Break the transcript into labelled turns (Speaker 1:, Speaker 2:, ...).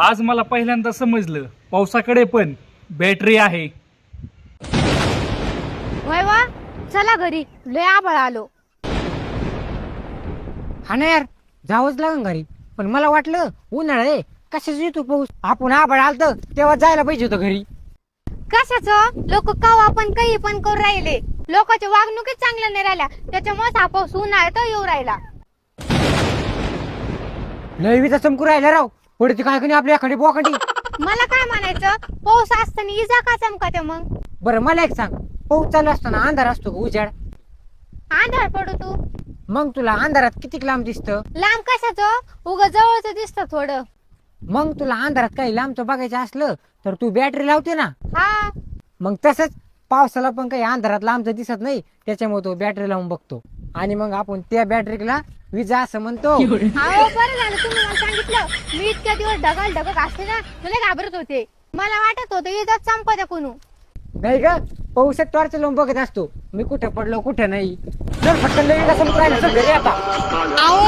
Speaker 1: आज मला पहिल्यांदा समजलं पावसाकडे पण बॅटरी आहे.
Speaker 2: वय वा चला घरी लय आभाळ आलो.
Speaker 3: हा ना यार, जावंच लागेल घरी. पण मला वाटलं उन्हाळा आहे कशाच येतो पाऊस. आपण आभाळ आलत तेव्हा जायला पाहिजे होतं घरी.
Speaker 2: कशाचं लोक कावा पण काही पण करू राहिले. लोकांच्या वागणुकीच चांगल्या नाही राहिल्या त्याच्यामुळे हा पाऊस उन्हाळ्यात येऊ राहिला.
Speaker 3: लयवीचा चमकू राहिला राव. पुढे काय कधी आपल्या एखादी बोकांडी.
Speaker 2: मला काय म्हणायचं पाऊस असताना इजा का चमकाते मग.
Speaker 3: बरं मला एक सांग, पाऊस चालू असताना अंधार असतो का उजाड?
Speaker 2: आंधळ पडू तू.
Speaker 3: मग तुला अंधारात किती लांब दिसतं?
Speaker 2: लांब कशाचं उग जवळच दिसत थोडं.
Speaker 3: मग तुला अंधारात काही लांबचं बघायचं असलं तर तू बॅटरी लावते ना.
Speaker 2: हा
Speaker 3: मग तसंच पावसाला पण काही अंधारात लांबचं दिसत नाही त्याच्यामुळे तो बॅटरी लावून बघतो आणि मग आपण त्या बॅटरीला विजा असं म्हणतो.
Speaker 2: अहो बरं झालं तुम्ही मला सांगितलं. मी इतक्या दिवस ढगाल असते ना तुला घाबरत होते. मला वाटत होतं इजाच चमकत्या कोणू.
Speaker 3: नाही का, पावसात टॉर्च लावून बघत असतो मी कुठं पडलो कुठं नाही. जर फटकन लई कसं राहिलं घरी आता.
Speaker 2: अहो